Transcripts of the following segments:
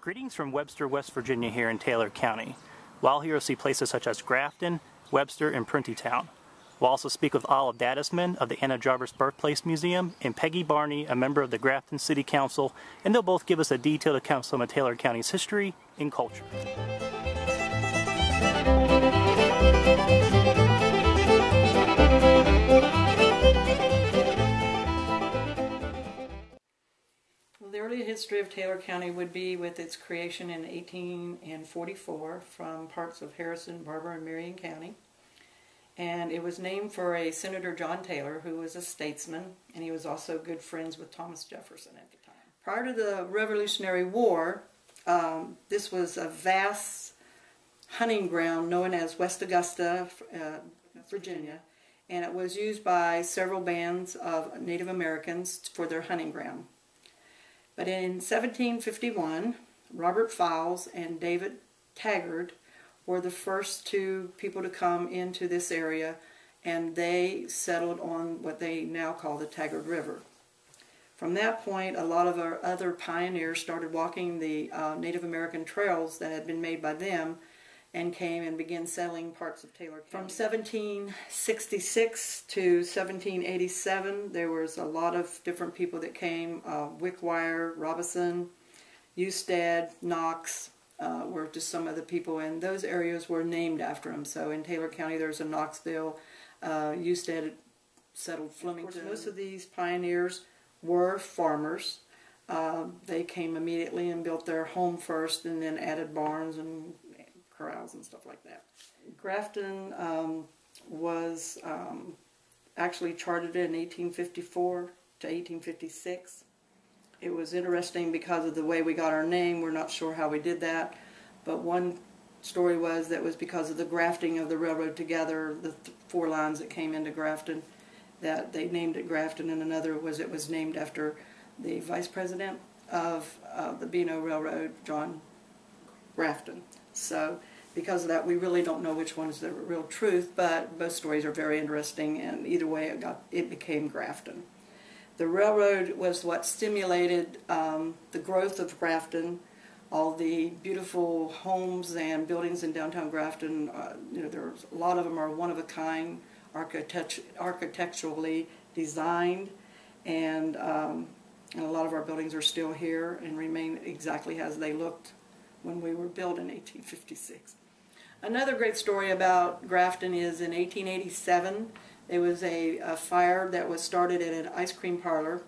Greetings from Webster, West Virginia here in Taylor County. While here you'll see places such as Grafton, Webster, and Printytown. We'll also speak with Olive Dadisman of the Jarvis Birthplace Museum and Peggy Barney, a member of the Grafton City Council, and they'll both give us a detailed account of some of Taylor County's history and culture. The early history of Taylor County would be with its creation in 1844 from parts of Harrison, Barber, and Marion County. And it was named for a Senator John Taylor, who was a statesman, and he was also good friends with Thomas Jefferson at the time. Prior to the Revolutionary War, this was a vast hunting ground known as West Augusta, Virginia, and it was used by several bands of Native Americans for their hunting ground. But in 1751, Robert Fowles and David Taggart were the first two people to come into this area, and they settled on what they now call the Taggart River. From that point, a lot of our other pioneers started walking the Native American trails that had been made by them and came and began settling parts of Taylor County. From 1766 to 1787, there was a lot of different people that came. Wickwire, Robinson, Eusted, Knox were just some of the people, and those areas were named after them. So in Taylor County, there's a Knoxville. Eusted settled Flemington. Of course, most of these pioneers were farmers. They came immediately and built their home first, and then added barns and corrals and stuff like that. Grafton was actually chartered in 1854 to 1856. It was interesting because of the way we got our name. We're not sure how we did that, but one story was that was because of the grafting of the railroad together, the four lines that came into Grafton, that they named it Grafton, and another was it was named after the vice president of the Beano Railroad, John Grafton. So because of that, we really don't know which one is the real truth, but both stories are very interesting, and either way it became Grafton. The railroad was what stimulated the growth of Grafton. All the beautiful homes and buildings in downtown Grafton, there's a lot of them are one-of-a-kind, architecturally designed, and a lot of our buildings are still here and remain exactly as they looked when we were built in 1856. Another great story about Grafton is in 1887, there was a fire that was started at an ice cream parlor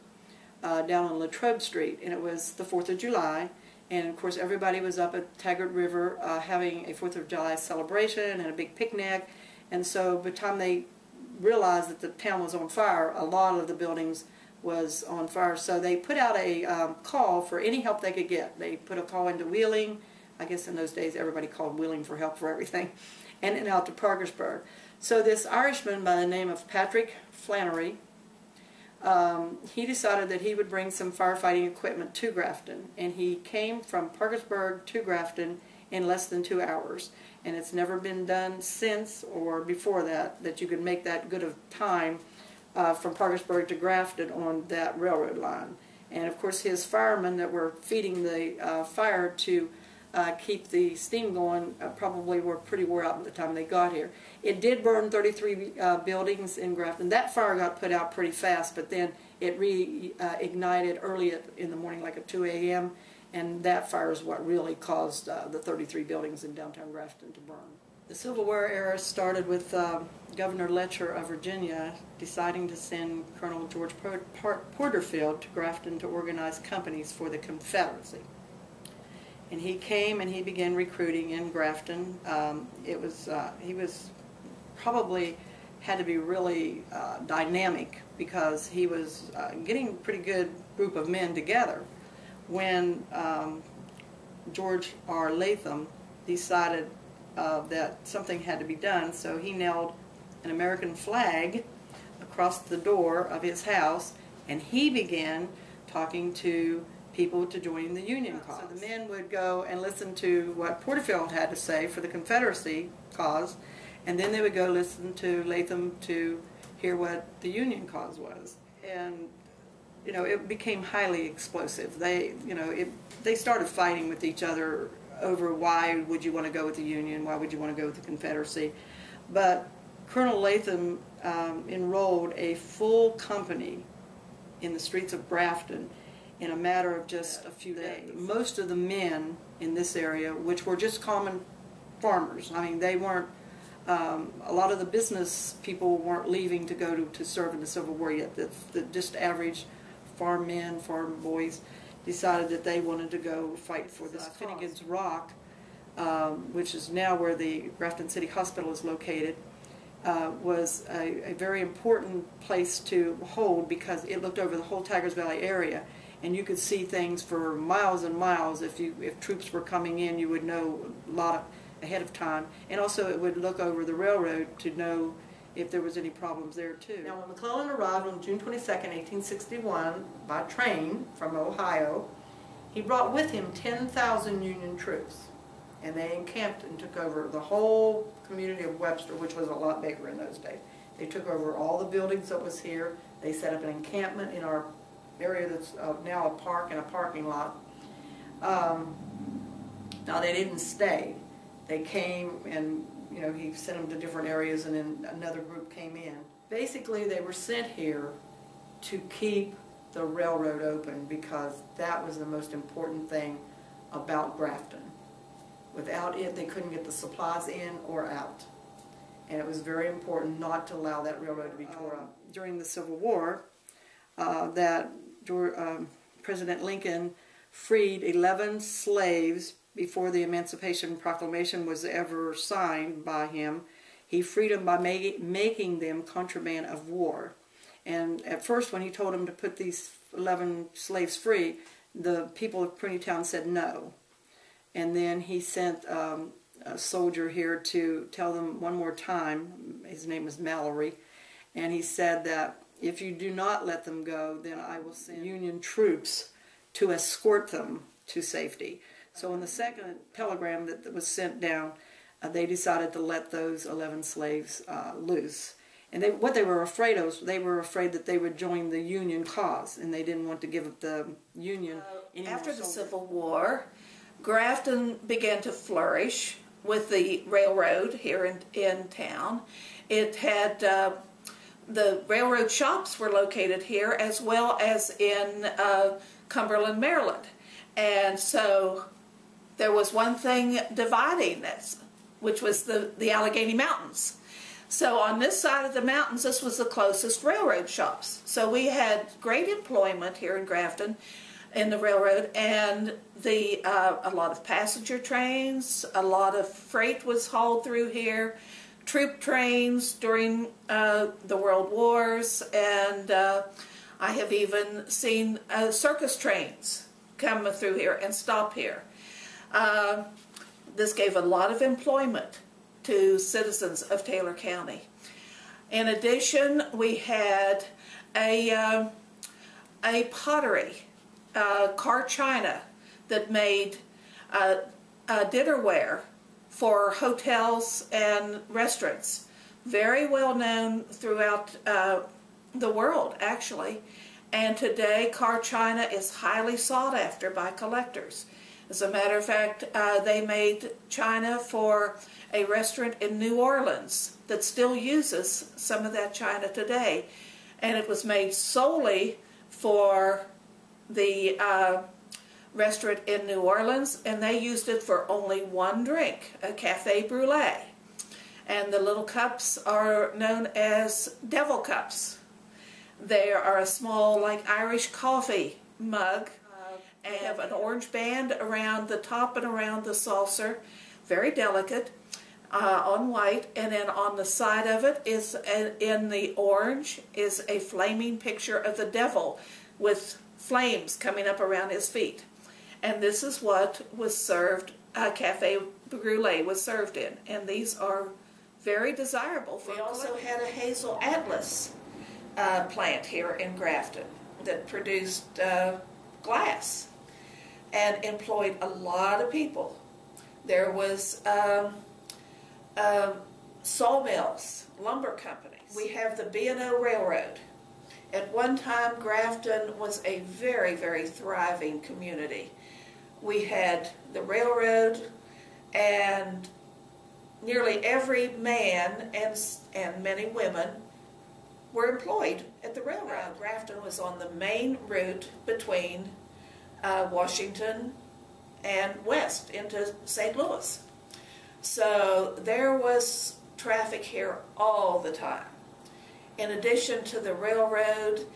down on Latrobe Street, and it was the 4th of July, and of course everybody was up at Taggart River having a 4th of July celebration and a big picnic, and so by the time they realized that the town was on fire, a lot of the buildings was on fire, so they put out a call for any help they could get. They put a call into Wheeling. I guess in those days everybody called Wheeling for help for everything, and then out to Parkersburg. So this Irishman by the name of Patrick Flannery, he decided that he would bring some firefighting equipment to Grafton, and he came from Parkersburg to Grafton in less than 2 hours, and it's never been done since or before that you could make that good of time from Parkersburg to Grafton on that railroad line. And of course his firemen that were feeding the fire to keep the steam going probably were pretty wore out by the time they got here. It did burn 33 buildings in Grafton. That fire got put out pretty fast, but then it reignited early in the morning, like at 2 a.m., and that fire is what really caused the 33 buildings in downtown Grafton to burn. The Civil War era started with Governor Letcher of Virginia deciding to send Colonel George Porterfield to Grafton to organize companies for the Confederacy. And he came and he began recruiting in Grafton. He was probably had to be really dynamic because he was getting a pretty good group of men together when George R. Latham decided that something had to be done, so he nailed an American flag across the door of his house, and he began talking to people to join the Union cause. So the men would go and listen to what Porterfield had to say for the Confederacy cause, and then they would go listen to Latham to hear what the Union cause was. And you know, it became highly explosive. They, you know, they started fighting with each other over why would you want to go with the Union, why would you want to go with the Confederacy. But Colonel Latham enrolled a full company in the streets of Grafton in a matter of just a few days. Most of the men in this area, which were just common farmers, I mean, they weren't, a lot of the business people weren't leaving to go to serve in the Civil War yet. The just average farm men, farm boys decided that they wanted to go fight for this Finnegan's Rock, which is now where the Grafton City Hospital is located, was a very important place to hold because it looked over the whole Tigers Valley area, and you could see things for miles and miles. If troops were coming in, you would know a lot ahead of time, and also it would look over the railroad to know if there was any problems there too. Now, when McClellan arrived on June 22nd, 1861, by train from Ohio, he brought with him 10,000 Union troops, and they encamped and took over the whole community of Webster, which was a lot bigger in those days. They took over all the buildings that was here. They set up an encampment in our area that's now a park and a parking lot. Now, they didn't stay. They came and, you know, he sent them to different areas, and then another group came in. Basically, they were sent here to keep the railroad open because that was the most important thing about Grafton. Without it, they couldn't get the supplies in or out. And it was very important not to allow that railroad to be torn up. During the Civil War, President Lincoln freed 11 slaves before the Emancipation Proclamation was ever signed by him. He freed them by making them contraband of war. And at first, when he told them to put these 11 slaves free, the people of Printytown said no. And then he sent a soldier here to tell them one more time, his name was Mallory, and he said that if you do not let them go, then I will send Union troops to escort them to safety. So in the second telegram that was sent down, they decided to let those 11 slaves loose. And what they were afraid of, they were afraid that they would join the Union cause, and they didn't want to give up the Union anymore. After the Civil War, Grafton began to flourish with the railroad here in town. It had, the railroad shops were located here as well as in Cumberland, Maryland. And so there was one thing dividing this, which was the Allegheny Mountains. So on this side of the mountains, this was the closest railroad shops. So we had great employment here in Grafton in the railroad, and a lot of passenger trains, a lot of freight was hauled through here, troop trains during the World Wars, and I have even seen circus trains come through here and stop here. This gave a lot of employment to citizens of Taylor County. In addition, we had a pottery, car china that made dinnerware for hotels and restaurants. Very well known throughout the world, actually. And today, car china is highly sought after by collectors. As a matter of fact, they made china for a restaurant in New Orleans that still uses some of that china today. And it was made solely for the restaurant in New Orleans, and they used it for only one drink, a cafe brulee. And the little cups are known as devil cups. They are a small, like Irish coffee mug, and have an orange band around the top and around the saucer, very delicate, on white, and then on the side of it is, in the orange, is a flaming picture of the devil with flames coming up around his feet. And this is what was served, cafe brulee was served in, and these are very desirable. We also had a hazel atlas plant here in Grafton that produced glass and employed a lot of people. There was sawmills, lumber companies. We have the B&O Railroad, At one time, Grafton was a very, very thriving community. We had the railroad, and nearly every man and many women were employed at the railroad. Grafton was on the main route between Washington and west into St. Louis. So there was traffic here all the time. In addition to the railroad,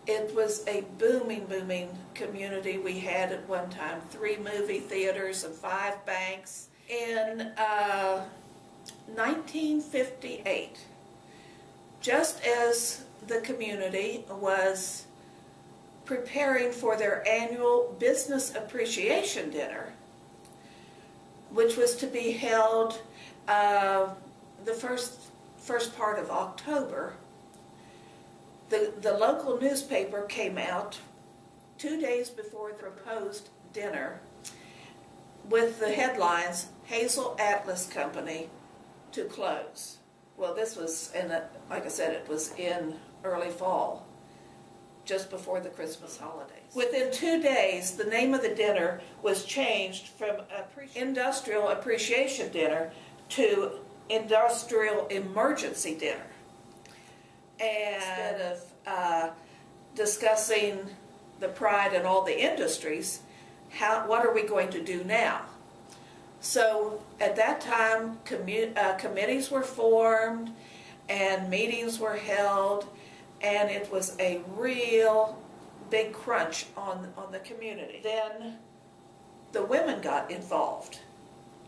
it was a booming community. We had at one time 3 movie theaters and 5 banks. In 1958, just as the community was preparing for their annual Business Appreciation Dinner, which was to be held the first part of October, the local newspaper came out 2 days before the proposed dinner with the headlines, "Hazel Atlas Company to close." Well, this was, like I said, it was in early fall, just before the Christmas holidays. Within 2 days, the name of the dinner was changed from Industrial Appreciation Dinner to Industrial Emergency Dinner. And instead of discussing the pride in all the industries, what are we going to do now? So at that time, committees were formed and meetings were held, and it was a real big crunch on the community. Then the women got involved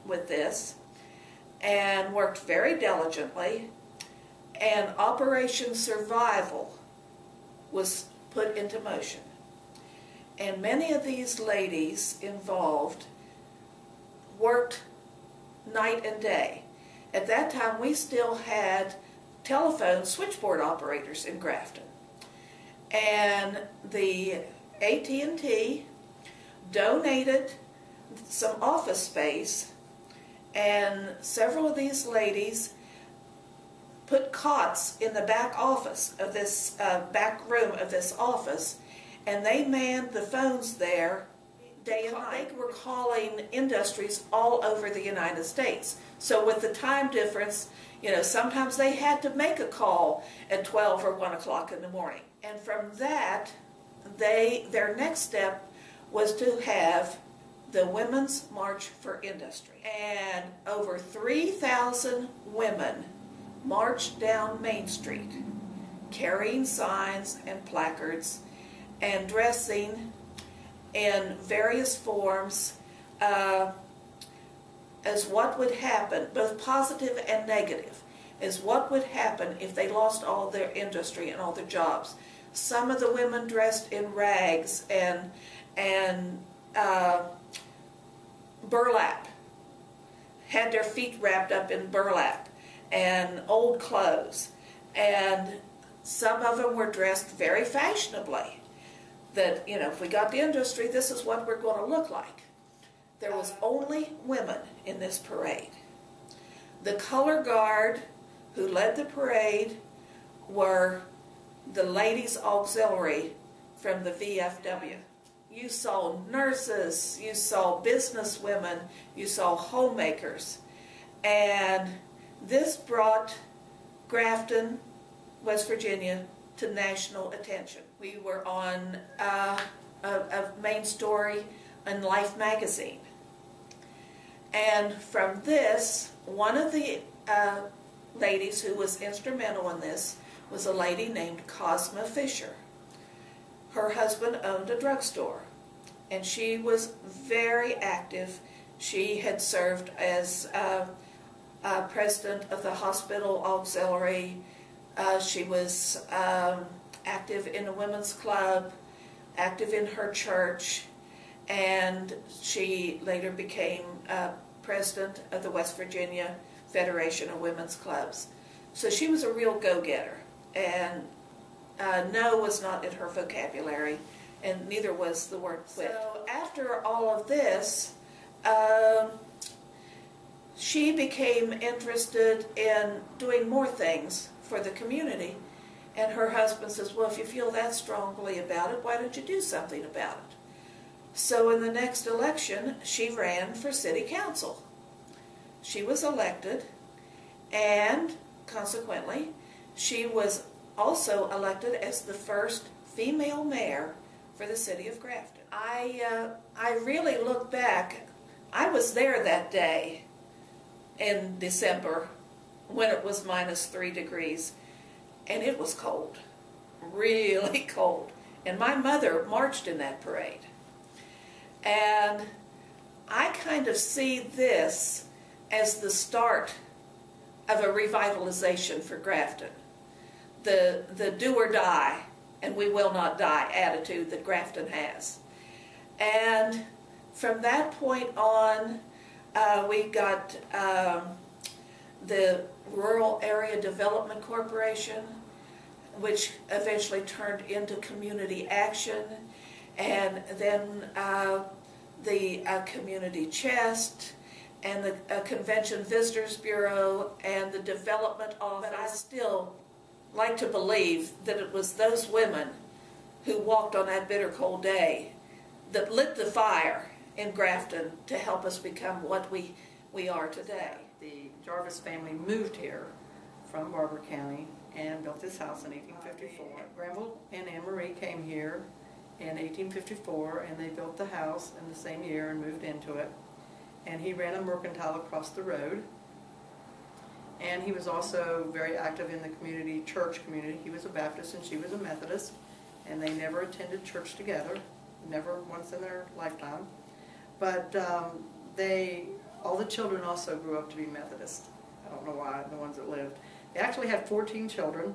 with this and worked very diligently, and Operation Survival was put into motion. And many of these ladies involved worked night and day. At that time, we still had telephone switchboard operators in Grafton. And the AT&T donated some office space, and several of these ladies put cots in the back office of this back room of this office, and they manned the phones there day and night. They were calling industries all over the United States. So with the time difference, you know, sometimes they had to make a call at 12 or 1 o'clock in the morning. And from that, their next step was to have the Women's March for Industry. And over 3,000 women marched down Main Street, carrying signs and placards and dressing in various forms as what would happen, both positive and negative, as what would happen if they lost all their industry and all their jobs. Some of the women dressed in rags and burlap, had their feet wrapped up in burlap and old clothes, and some of them were dressed very fashionably, that, you know, if we got the industry, this is what we're going to look like. There was only women in this parade. The color guard who led the parade were the ladies' auxiliary from the VFW. You saw nurses, you saw business women, you saw homemakers, and this brought Grafton, West Virginia, to national attention. We were on a main story in Life magazine. And from this, one of the ladies who was instrumental in this was a lady named Cosma Fisher. Her husband owned a drugstore, and she was very active. She had served as president of the hospital auxiliary. She was active in a women's club, active in her church, and she later became president of the West Virginia Federation of Women's Clubs. So she was a real go-getter, and no was not in her vocabulary, and neither was the word quit. So after all of this, she became interested in doing more things for the community, And her husband says, well, if you feel that strongly about it, why don't you do something about it? So in the next election, she ran for city council. She was elected, and consequently, she was also elected as the first female mayor for the city of Grafton. I really look back. I was there that day in December when it was -3 degrees, and it was cold, really cold. And my mother marched in that parade. And I kind of see this as the start of a revitalization for Grafton. The do or die, and we will not die attitude that Grafton has. And from that point on, we got the Rural Area Development Corporation, which eventually turned into Community Action, and then the Community Chest, and the Convention Visitors Bureau, and the Development Office. But I still like to believe that it was those women who walked on that bitter cold day that lit the fire in Grafton to help us become what we are today. The Jarvis family moved here from Barber County and built this house in 1854. Granville and Anne Marie came here in 1854, and they built the house in the same year and moved into it. And he ran a mercantile across the road. And he was also very active in the community, church community. He was a Baptist and she was a Methodist, and they never attended church together, never once in their lifetime. But all the children also grew up to be Methodist. I don't know why, the ones that lived. They actually had 14 children,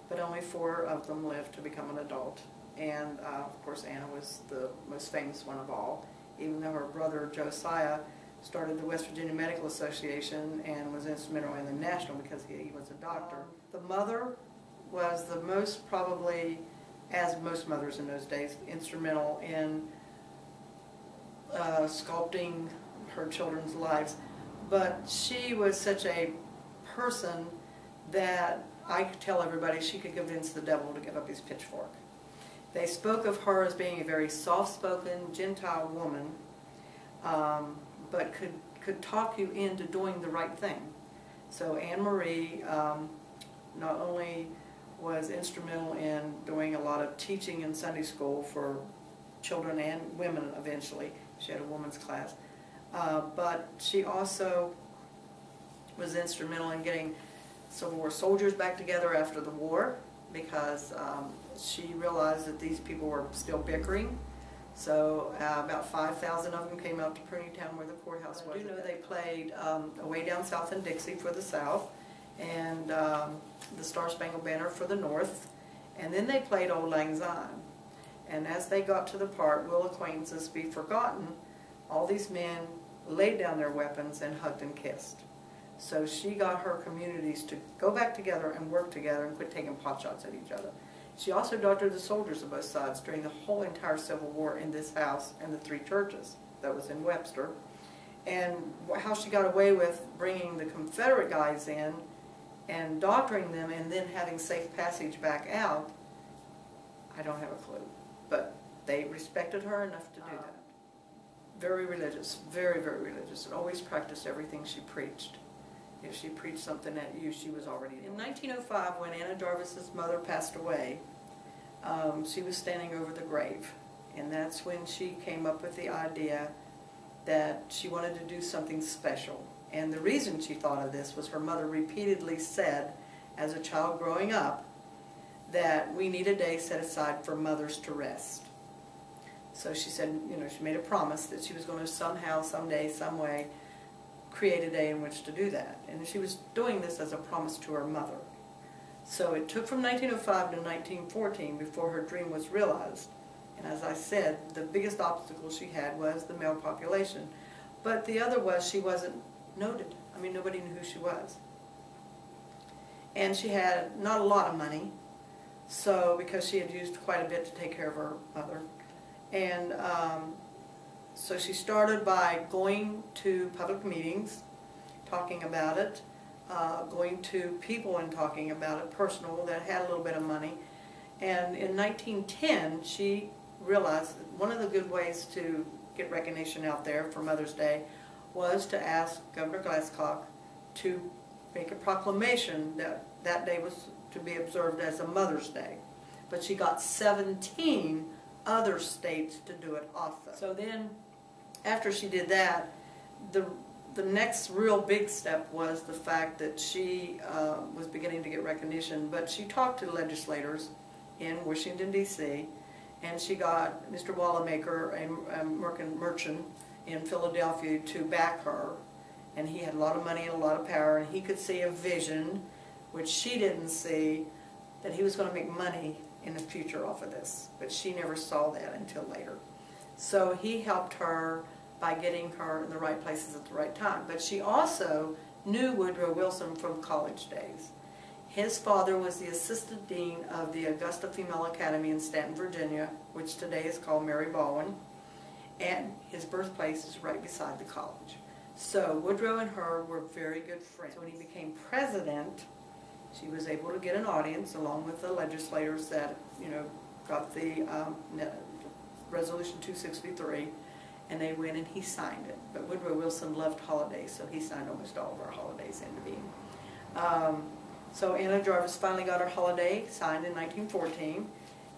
but only 4 of them lived to become an adult. And of course Anna was the most famous one of all, even though her brother Josiah started the West Virginia Medical Association and was instrumental in the national because he was a doctor. The mother was the most, probably, as most mothers in those days, instrumental in sculpting her children's lives. But she was such a person that I could tell everybody she could convince the devil to give up his pitchfork. They spoke of her as being a very soft-spoken, Gentile woman, but could talk you into doing the right thing. So Anne Marie not only was instrumental in doing a lot of teaching in Sunday school for children and women eventually. She had a women's class. But she also was instrumental in getting Civil War soldiers back together after the war, because she realized that these people were still bickering. So about 5,000 of them came out to Prunytown where the courthouse was. I do know they played Away Down South in Dixie for the South, and the Star Spangled Banner for the North, and then they played Old Lang Syne. And as they got to the part, Will Acquaintances Be Forgotten, all these men laid down their weapons and hugged and kissed. So she got her communities to go back together and work together and quit taking potshots at each other. She also doctored the soldiers of both sides during the whole entire Civil War in this house and the 3 churches that was in Webster. And how she got away with bringing the Confederate guys in and doctoring them and then having safe passage back out, I don't have a clue. But they respected her enough to do that. Very religious, very, very religious, and always practiced everything she preached. If she preached something at you, she was already in. In 1905, when Anna Jarvis's mother passed away, she was standing over the grave. And that's when she came up with the idea that she wanted to do something special. And the reason she thought of this was her mother repeatedly said, as a child growing up, that we need a day set aside for mothers to rest. So she said, you know, she made a promise that she was going to somehow, someday, some way, create a day in which to do that. And she was doing this as a promise to her mother. So it took from 1905 to 1914 before her dream was realized. And as I said, the biggest obstacle she had was the male population. But the other was she wasn't noted. I mean, nobody knew who she was. And she had not a lot of money, so because she had used quite a bit to take care of her mother. And so she started by going to public meetings, talking about it. going to people and talking about it, personal, that had a little bit of money. And in 1910, she realized that one of the good ways to get recognition out there for Mother's Day was to ask Governor Glasscock to make a proclamation that that day was to be observed as a Mother's Day. But she got 17 other states to do it also. So then, after she did that, the next real big step was the fact that she was beginning to get recognition. But she talked to legislators in Washington, D.C., and she got Mr. Wallamaker, a merchant in Philadelphia, to back her. And he had a lot of money and a lot of power, and he could see a vision, which she didn't see, that he was going to make money in the future off of this. But she never saw that until later. So he helped her by getting her in the right places at the right time. But she also knew Woodrow Wilson from college days. His father was the assistant dean of the Augusta Female Academy in Stanton, Virginia, which today is called Mary Baldwin, and his birthplace is right beside the college. So Woodrow and her were very good friends. When he became president, she was able to get an audience along with the legislators that, got the Resolution 263, and they went and he signed it. But Woodrow Wilson loved holidays, so he signed almost all of our holidays into being. So Anna Jarvis finally got her holiday signed in 1914,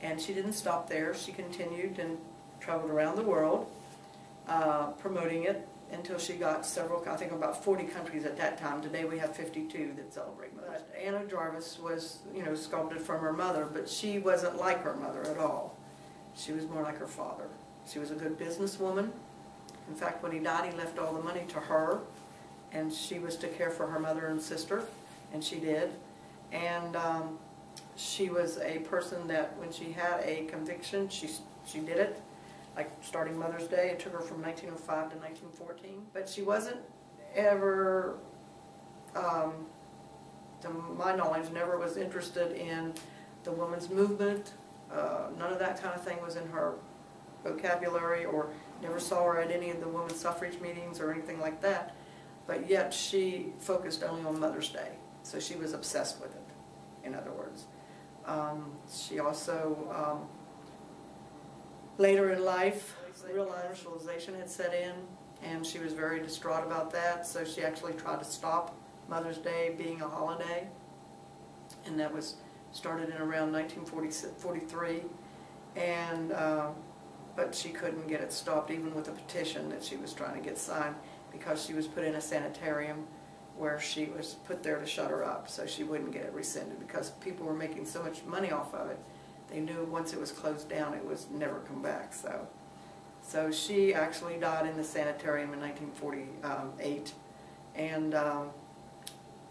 and she didn't stop there. She continued and traveled around the world promoting it until she got several, I think about 40 countries at that time. Today we have 52 that celebrate Mother's Day. Anna Jarvis was, sculpted from her mother, but she wasn't like her mother at all. She was more like her father. She was a good businesswoman. In fact, when he died, he left all the money to her, and she was to care for her mother and sister, and she did. And she was a person that when she had a conviction, she did it. Like starting Mother's Day, it took her from 1905 to 1914. But she wasn't ever, to my knowledge, never was interested in the women's movement. None of that kind of thing was in her vocabulary, or never saw her at any of the women's suffrage meetings or anything like that. But yet she focused only on Mother's Day. So she was obsessed with it, in other words. She also, later in life, real commercialization had set in, and she was very distraught about that, so she actually tried to stop Mother's Day being a holiday, and that was started in around 1943, and but she couldn't get it stopped, even with a petition that she was trying to get signed, because she was put in a sanitarium where she was put there to shut her up, so she wouldn't get it rescinded, because people were making so much money off of it. They knew once it was closed down, it was never come back. So she actually died in the sanitarium in 1948, and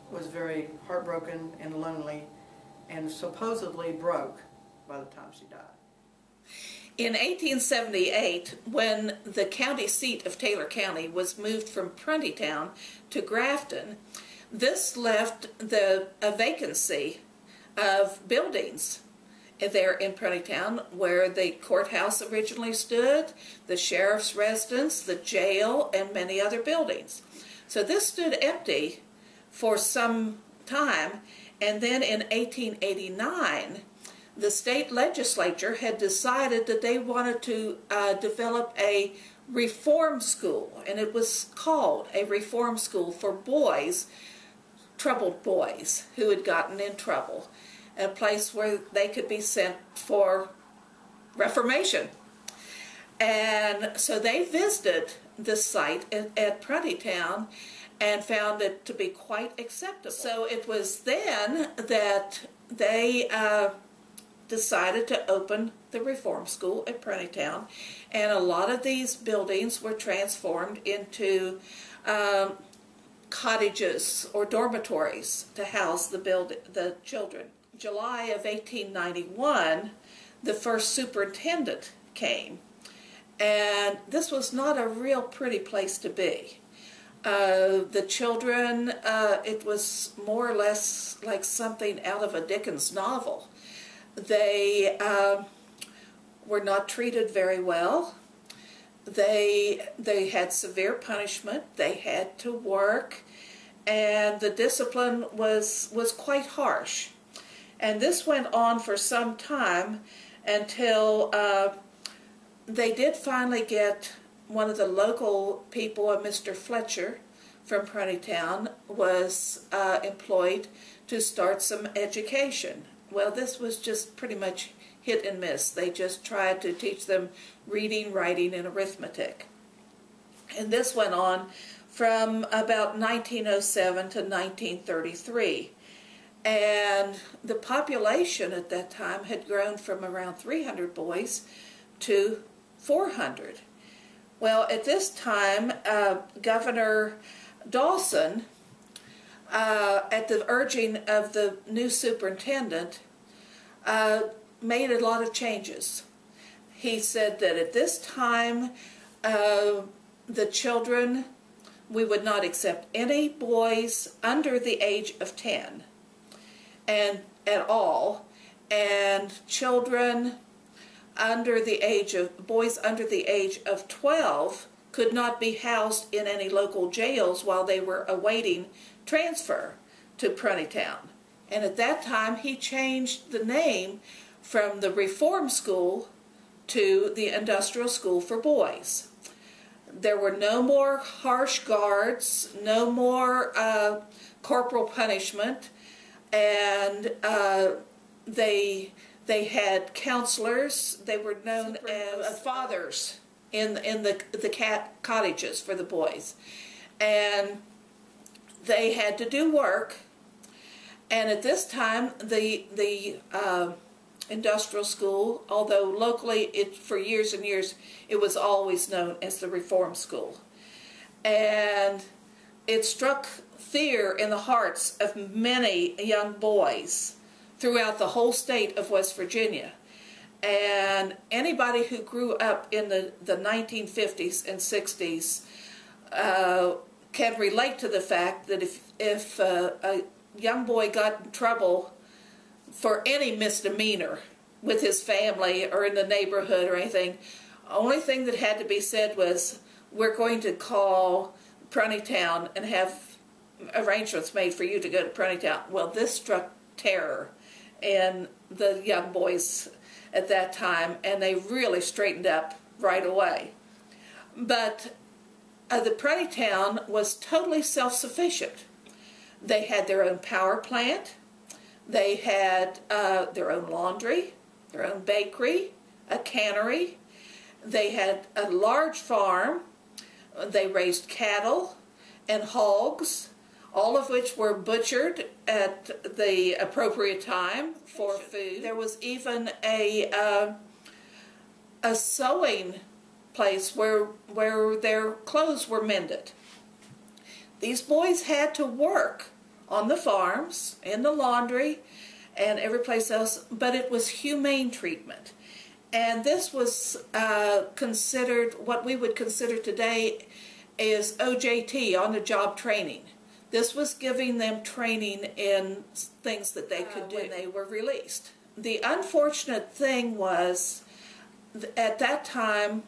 was very heartbroken and lonely, and supposedly broke by the time she died. In 1878, when the county seat of Taylor County was moved from Pruntytown to Grafton, this left a vacancy of buildings there in Pruntytown, where the courthouse originally stood, the sheriff's residence, the jail, and many other buildings. So this stood empty for some time, and then in 1889, the state legislature had decided that they wanted to develop a reform school, and it was called a reform school for boys, troubled boys who had gotten in trouble, a place where they could be sent for reformation. And so they visited the site at Pruntytown and found it to be quite acceptable. So it was then that they decided to open the reform school at Pruntytown, and a lot of these buildings were transformed into cottages or dormitories to house the children. July of 1891, the first superintendent came, and this was not a real pretty place to be. The children, it was more or less like something out of a Dickens novel. They were not treated very well. They had severe punishment. They had to work, and the discipline was quite harsh. And this went on for some time until they did finally get one of the local people, a Mr. Fletcher from Pruntytown, was employed to start some education. Well, this was just pretty much hit and miss. They just tried to teach them reading, writing, and arithmetic. And this went on from about 1907 to 1933. And the population at that time had grown from around 300 boys to 400. Well, at this time, Governor Dawson, at the urging of the new superintendent, made a lot of changes. He said that at this time, the children, we would not accept any boys under the age of 10 and at all, and children under the age of, boys under the age of 12 could not be housed in any local jails while they were awaiting transfer to Pruntytown. And at that time he changed the name from the Reform School to the Industrial School for Boys. There were no more harsh guards, no more corporal punishment, and they had counselors. They were known as fathers in the cottages for the boys, and they had to do work. And at this time, the industrial school, although locally for years and years it was always known as the Reform School, and it struck fear in the hearts of many young boys throughout the whole state of West Virginia. And anybody who grew up in the 1950s and 60s can relate to the fact that if a young boy got in trouble for any misdemeanor with his family or in the neighborhood or anything, only thing that had to be said was, we're going to call Pruntytown and have arrangements made for you to go to Pruntytown. Well, this struck terror in the young boys at that time, and they really straightened up right away. But the Pruntytown was totally self-sufficient. They had their own power plant, they had their own laundry, their own bakery, a cannery, they had a large farm, they raised cattle and hogs, all of which were butchered at the appropriate time for food. There was even a sewing place where their clothes were mended. These boys had to work on the farms, in the laundry, and every place else, but it was humane treatment. And this was considered, what we would consider today is OJT, on-the-job training. This was giving them training in things that they could do when they were released. The unfortunate thing was, at that time,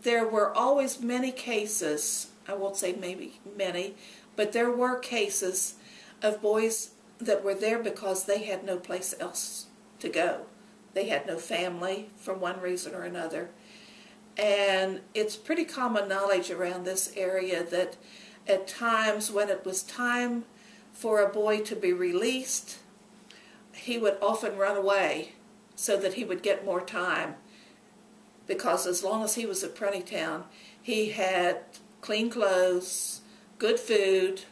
there were always many cases, I won't say maybe many, but there were cases of boys that were there because they had no place else to go. They had no family for one reason or another. And it's pretty common knowledge around this area that at times when it was time for a boy to be released, he would often run away so that he would get more time, because as long as he was at Pruntytown, he had clean clothes, good food,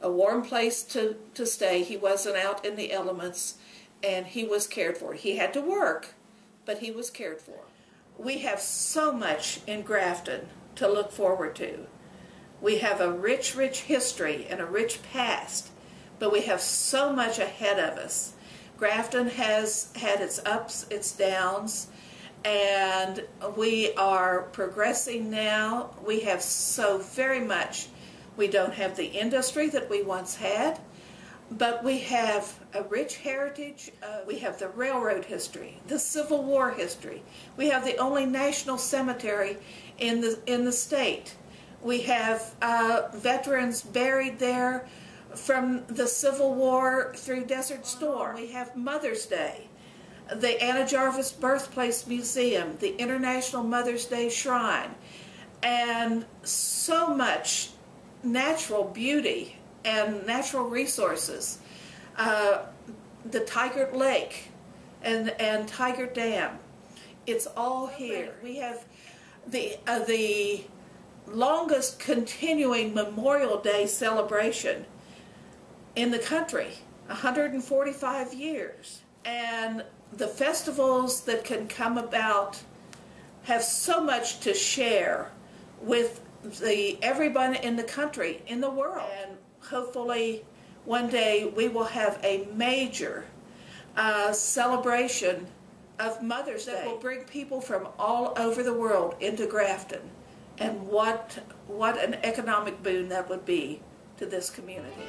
a warm place to stay. He wasn't out in the elements, and he was cared for. He had to work, but he was cared for. We have so much in Grafton to look forward to. We have a rich, rich history and a rich past, but we have so much ahead of us. Grafton has had its ups, its downs, and we are progressing now. We have so very much. We don't have the industry that we once had, but we have a rich heritage. We have the railroad history, the Civil War history. We have the only national cemetery in the state. We have veterans buried there from the Civil War through Desert Storm. We have Mother's Day, the Anna Jarvis Birthplace Museum, the International Mother's Day Shrine, and so much natural beauty and natural resources. The Tigert Lake and Tigert Dam. It's all here. We have the longest continuing Memorial Day celebration in the country, 145 years. And the festivals that can come about have so much to share with everyone in the country, in the world. And hopefully one day we will have a major celebration of Mother's Day that will bring people from all over the world into Grafton. And what an economic boon that would be to this community.